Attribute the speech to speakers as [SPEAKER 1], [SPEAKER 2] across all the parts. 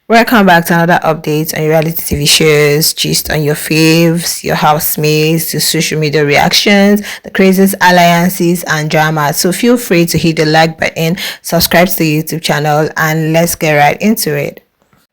[SPEAKER 1] Welcome back to another update on your reality TV shows, gist on your faves, your housemates, your social media reactions, the craziest alliances and drama. So feel free to hit the like button, subscribe to the YouTube channel, and let's get right into it.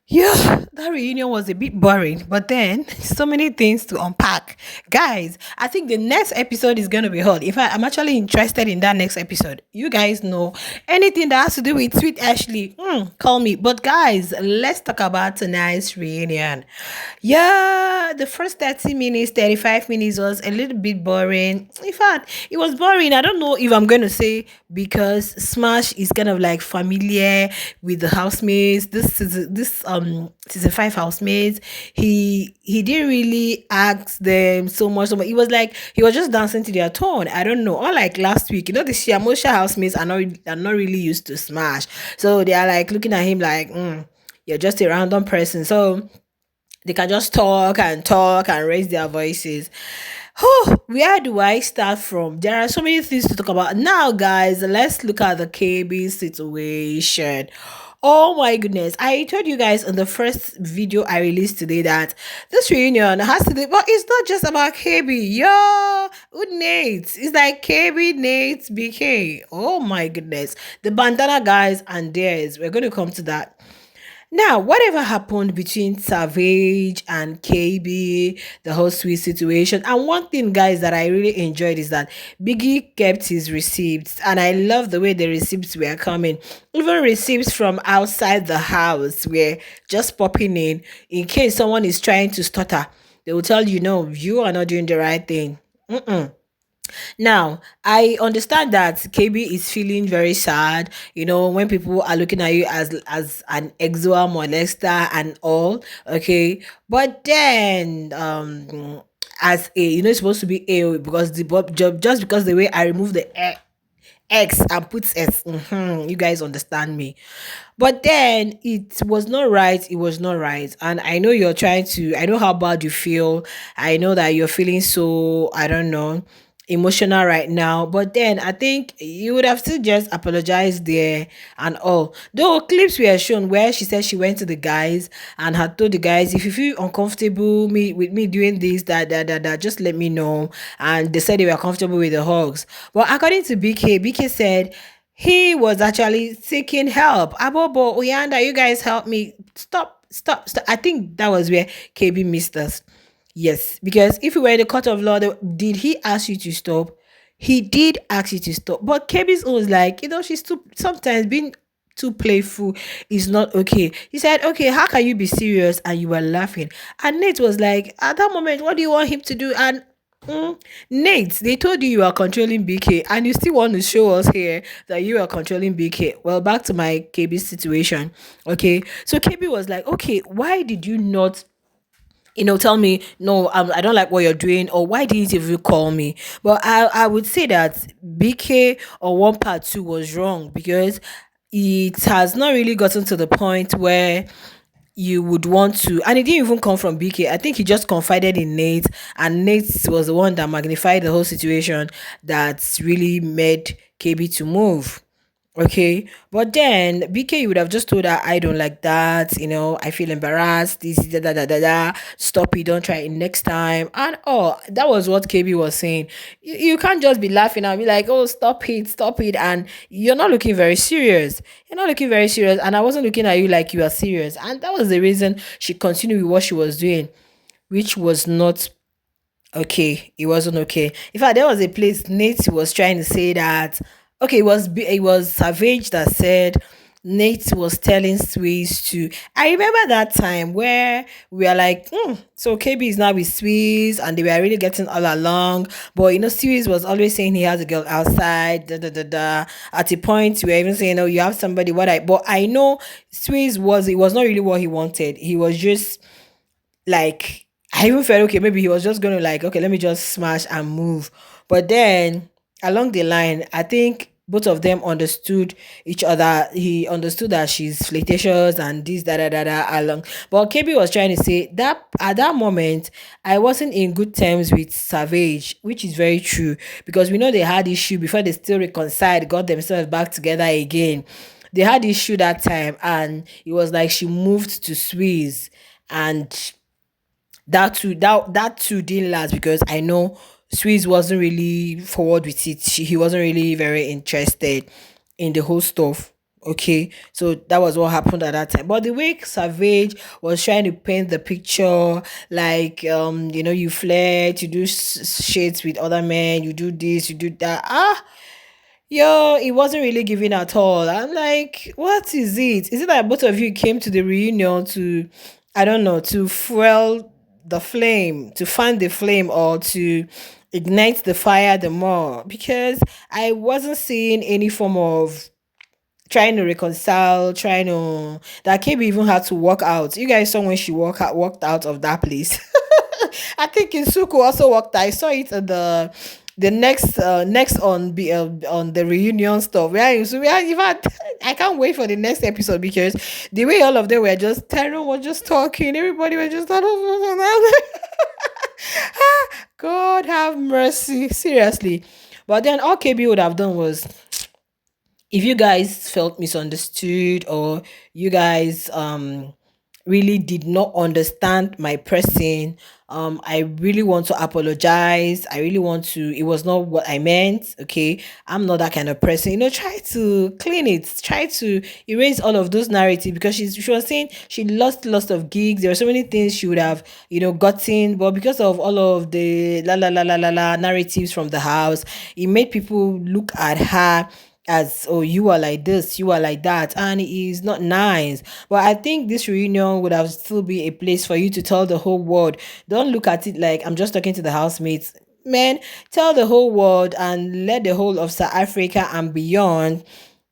[SPEAKER 1] Yeah, that reunion was a bit boring, but then so many things to unpack. Guys, I think the next episode is going to be hot. In fact, I'm actually interested in that next episode. You guys know anything that has to do with Sweet Ashley, call me. But guys, let's talk about tonight's reunion. Yeah, the first 30 minutes, 35 minutes was a little bit boring. In fact, it was boring. I don't know if I'm going to say because Smash is kind of like familiar with the housemates. This season 5 housemates. He didn't really ask them so much. So much. It was like he was just dancing to their tone. I don't know. Unlike last week, the Shiamosha housemates are not really used to Smash. So they are like looking at him like, you're just a random person. So they can just talk and raise their voices. Oh, where do I start from? There are so many things to talk about. Now, guys, let's look at the KB situation. Oh my goodness. I told you guys in the first video I released today that this reunion has to do, but it's not just about KB. Yo, who Nate? It's like KB, Nate, BK. Oh my goodness. The bandana guys and theirs. We're going to come to that. Now, whatever happened between Savage and KB, the whole sweet situation, and one thing, guys, that I really enjoyed is that Biggie kept his receipts, and I love the way the receipts were coming. Even receipts from outside the house were just popping in case someone is trying to stutter. They will tell you, no, you are not doing the right thing. Now, I understand that KB is feeling very sad, when people are looking at you as an exo molester and all, okay? But then as a it's supposed to be a because just because the way I remove the X and puts S. You guys understand me. But then it was not right. It was not right. And I know I know how bad you feel. I know that you're feeling so, I don't know, emotional right now. But then I think you would have still just apologized there and all. Though clips were shown where she said she went to the guys and had told the guys, if you feel uncomfortable with me doing this, that, just let me know. And they said they were comfortable with the hugs. But according to BK said he was actually seeking help. Abobo, Uyanda, you guys help me. Stop. I think that was where KB missed us. Yes, because if we were in the court of law, did he ask you to stop? He did ask you to stop. But KB's always like, she's too, sometimes being too playful is not okay. He said, okay, how can you be serious? And you were laughing. And Nate was like, at that moment, what do you want him to do? And Nate, they told you are controlling BK, and you still want to show us here that you are controlling BK. Well, back to my KB situation. Okay, so KB was like, okay, why did you not tell me, no, I don't like what you're doing, or why didn't you call me? But I would say that BK or one part two was wrong because it has not really gotten to the point where you would want to, and it didn't even come from BK. I think he just confided in Nate, and Nate was the one that magnified the whole situation that really made KB to move. Okay, but then BK, you would have just told her, I don't like that, I feel embarrassed, this, stop it, don't try it next time. And that was what KB was saying. You can't just be laughing and be like, oh, stop it. And you're not looking very serious. You're not looking very serious. And I wasn't looking at you like you are serious. And that was the reason she continued with what she was doing, which was not okay. It wasn't okay. In fact, there was a place Nate was trying to say that. Okay, it was Savage that said Nate was telling Swiss to. I remember that time where we are like, so KB is now with Swiss, and they were really getting all along. But Swiss was always saying he has a girl outside. Da da da da. At a point, we were even saying, "Oh, you have somebody." But I know Swiss was not really what he wanted. He was just like, I even felt okay, maybe he was just gonna like, okay, let me just smash and move. But then along the line, I think both of them understood each other. He understood that she's flirtatious and this da along. But KB was trying to say that at that moment I wasn't in good terms with Savage, which is very true because we know they had issue before they still reconciled, got themselves back together again. they had issue that time, and it was like she moved to Swiss, and that too didn't last because I know Swiss wasn't really forward with it. He wasn't really very interested in the whole stuff. Okay, so that was what happened at that time. But the way Savage was trying to paint the picture, like you flirt, you do shades with other men, you do this, you do that. Yo, it wasn't really giving at all. I'm like, what is it? Is it that both of you came to the reunion to, I don't know, to fuel the flame, to fan the flame, or to ignite the fire the more? Because I wasn't seeing any form of trying to reconcile, trying to that Kayb even had to walk out. You guys saw when she walked out of that place. I think Insuku also walked out. I saw it at the next on the reunion stuff. Yeah, in fact, I can't wait for the next episode because the way all of them were just Tyrone was just talking, everybody was just God have mercy, seriously. But then all KB would have done was if you guys felt misunderstood or you guys really did not understand my person, I really want to apologize. I really want to, it was not what I meant. Okay, I'm not that kind of person. Try to clean it, try to erase all of those narratives because she was saying she lost lots of gigs. There were so many things she would have gotten, but because of all of the la la la la la la narratives from the house, it made people look at her as, oh, you are like this, you are like that, and it is not nice. But I think this reunion would have still be a place for you to tell the whole world. Don't look at it like I'm just talking to the housemates. Man, tell the whole world and let the whole of South Africa and beyond,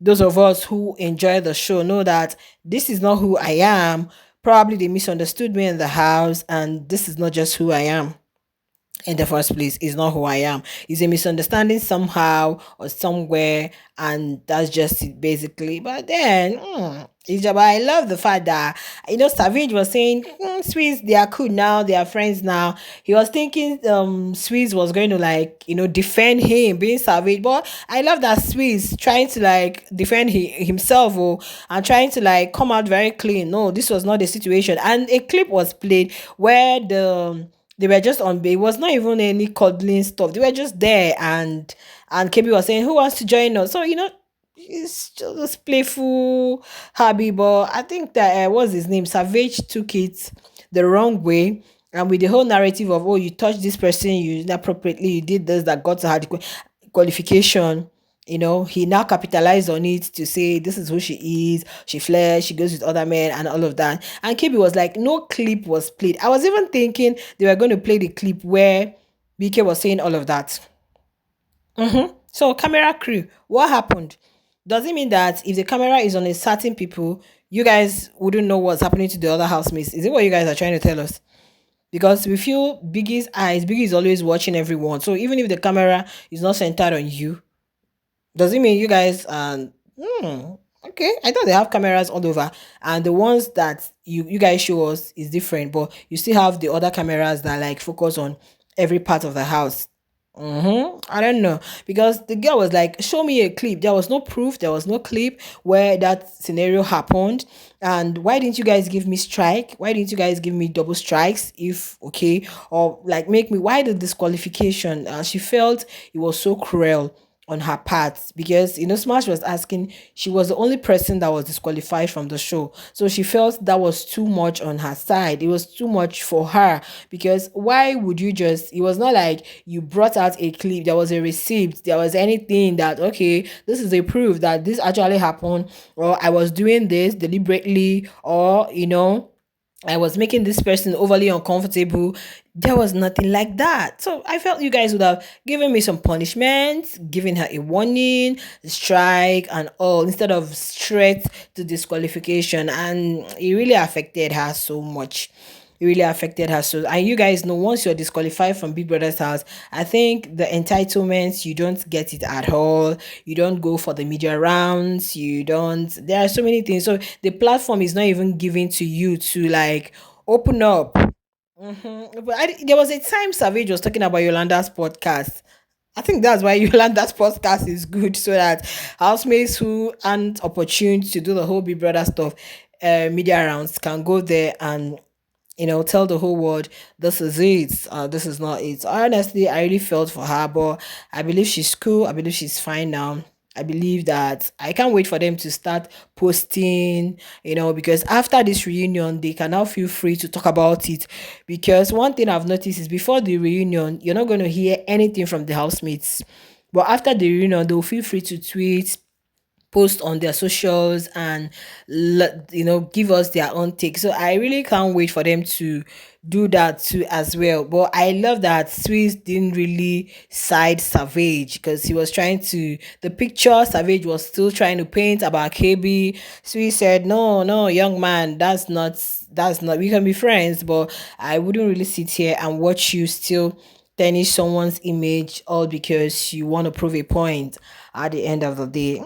[SPEAKER 1] those of us who enjoy the show, know that this is not who I am. Probably they misunderstood me in the house, and this is not just who I am in the first place. Is not who I am. It's a misunderstanding somehow or somewhere, and that's just it basically. But then, Ijaba, I love the fact that Savage was saying, Swiss, they are cool now, they are friends now. He was thinking Swiss was going to like defend him being Savage, but I love that Swiss trying to like defend himself and trying to like come out very clean. No, this was not the situation, and a clip was played where they were just on. It was not even any cuddling stuff. They were just there, and KB was saying, "Who wants to join us?" So it's just playful, hobby. But I think that what's his name? Savage took it the wrong way, and with the whole narrative of, "Oh, you touched this person, you inappropriately, you did this that got to her qualification." He now capitalized on it to say this is who she is. She flirts, she goes with other men, and all of that. And KB was like, no clip was played. I was even thinking they were going to play the clip where BK was saying all of that. So, camera crew, what happened? Does it mean that if the camera is on a certain people, you guys wouldn't know what's happening to the other housemates? Is it what you guys are trying to tell us? Because we feel Biggie's eyes, Biggie is always watching everyone. So even if the camera is not centered on you, does it mean you guys okay? I thought they have cameras all over, and the ones that you guys show us is different, but you still have the other cameras that like focus on every part of the house. I don't know because the girl was like, "Show me a clip." There was no proof. There was no clip where that scenario happened. And why didn't you guys give me strike? Why didn't you guys give me double strikes? If okay, or like make me why the disqualification? She felt it was so cruel on her part because Smash was asking, she was the only person that was disqualified from the show, so she felt that was too much on her side. It was too much for her because why would you just, it was not like you brought out a clip, there was a receipt, there was anything that okay, this is a proof that this actually happened, or I was doing this deliberately, or I was making this person overly uncomfortable. There was nothing like that. So I felt you guys would have given me some punishment, giving her a warning, strike, and all, instead of straight to disqualification. And it really affected her so much. It really affected her. So, and you guys know, once you're disqualified from Big Brother's house, I think the entitlements, you don't get it at all. You don't go for the media rounds. You don't, there are so many things. So the platform is not even given to you to like open up. But there was a time Savage was talking about Yolanda's podcast. I think that's why you learned that podcast is good, so that housemates who aren't opportune to do the whole Big Brother stuff, media rounds, can go there and tell the whole world this is it, this is not it. Honestly, I really felt for her, but I believe she's cool. I believe she's fine now. I believe that I can't wait for them to start posting, because after this reunion, they can now feel free to talk about it. Because one thing I've noticed is before the reunion, you're not going to hear anything from the housemates. But after the reunion, they'll feel free to tweet, post on their socials, and give us their own take. So I really can't wait for them to do that too as well. But I love that Swiss didn't really side Savage, because he was trying to, the picture Savage was still trying to paint about KB. Swiss said, no, no, young man, that's not, we can be friends, but I wouldn't really sit here and watch you still tarnish someone's image, all because you want to prove a point at the end of the day.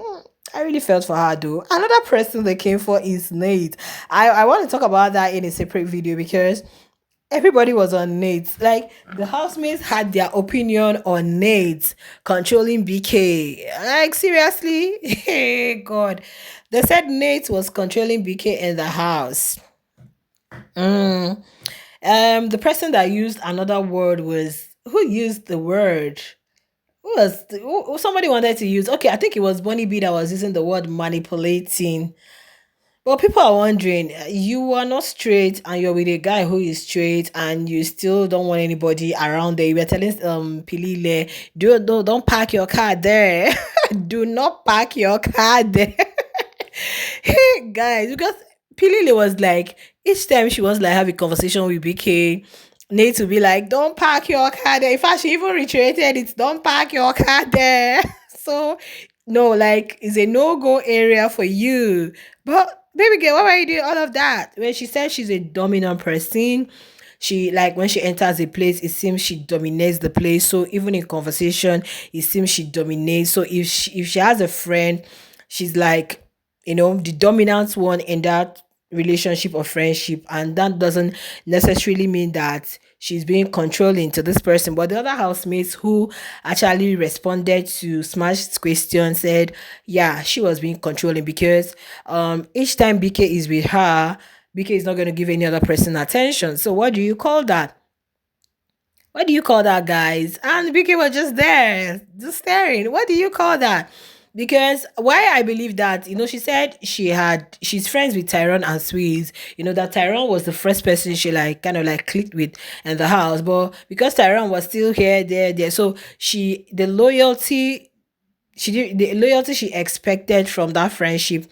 [SPEAKER 1] I really felt for her though. Another person they came for is Nate. I want to talk about that in a separate video, because everybody was on Nate. Like, the housemates had their opinion on Nate controlling BK. Like, seriously? Hey, God. They said Nate was controlling BK in the house. Mm. The person that used another word was, who used the word? Somebody wanted to use, okay, I think it was Bonnie B that was using the word manipulating. Well, people are wondering, you are not straight and you're with a guy who is straight, and you still don't want anybody around there. You were telling Pilile, don't park your car there. Do not park your car there. Hey guys, because Pilile was like, each time she was like have a conversation with BK, Nate to be like, don't park your car there. In fact, she even reiterated it, don't park your car there. So no, like, it's a no-go area for you. But baby girl, why were you doing all of that? When she said she's a dominant person, she, like, when she enters a place, it seems she dominates the place. So even in conversation, it seems she dominates. So if she has a friend, she's like, the dominant one in that relationship or friendship, and that doesn't necessarily mean that she's being controlling to this person. But the other housemates who actually responded to Smash's question said, yeah, she was being controlling, because each time BK is with her, BK is not going to give any other person attention. So what do you call that? What do you call that, guys? And BK was just there, just staring. What do you call that? Because why I believe that, she said she's friends with Tyrone and Swiss. That Tyrone was the first person she like kind of like clicked with in the house. But because Tyrone was still here, there, so the loyalty she expected from that friendship,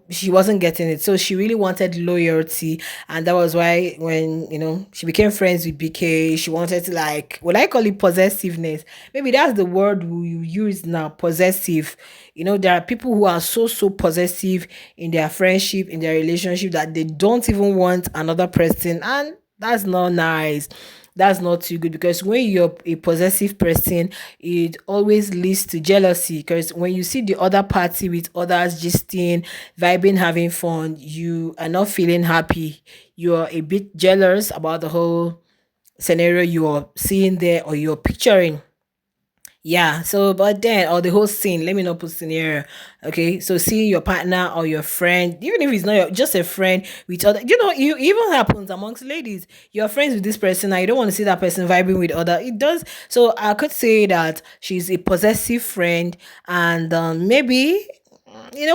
[SPEAKER 1] she wasn't getting it. So she really wanted loyalty. And that was why when, she became friends with BK, she wanted to, like, what I call it, possessiveness. Maybe that's the word we use now, possessive. There are people who are so possessive in their friendship, in their relationship, that they don't even want another person. And that's not nice. That's not too good, because when you're a possessive person, it always leads to jealousy. Because when you see the other party with others gisting, vibing, having fun, you are not feeling happy. You're a bit jealous about the whole scenario you're seeing there, or you're picturing. Yeah, so but then, or the whole scene, let me not put scenario. Okay, so seeing your partner or your friend, even if it's not just a friend with other, it even happens amongst ladies. You're friends with this person and you don't want to see that person vibing with other. It does. So I could say that she's a possessive friend, and maybe,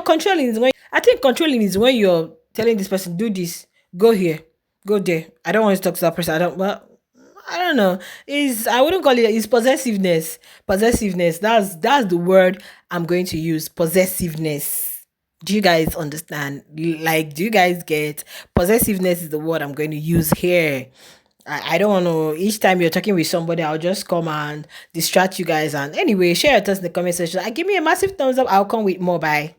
[SPEAKER 1] controlling is when, I think controlling is when you're telling this person, do this, go here, go there. I don't want to talk to that person. I don't know. Is I wouldn't call it. It's possessiveness. Possessiveness. That's the word I'm going to use. Possessiveness. Do you guys understand? Like, do you guys get? Possessiveness is the word I'm going to use here. I don't want to. Each time you're talking with somebody, I'll just come and distract you guys. And anyway, share your thoughts in the comment section. And give me a massive thumbs up. I'll come with more. Bye.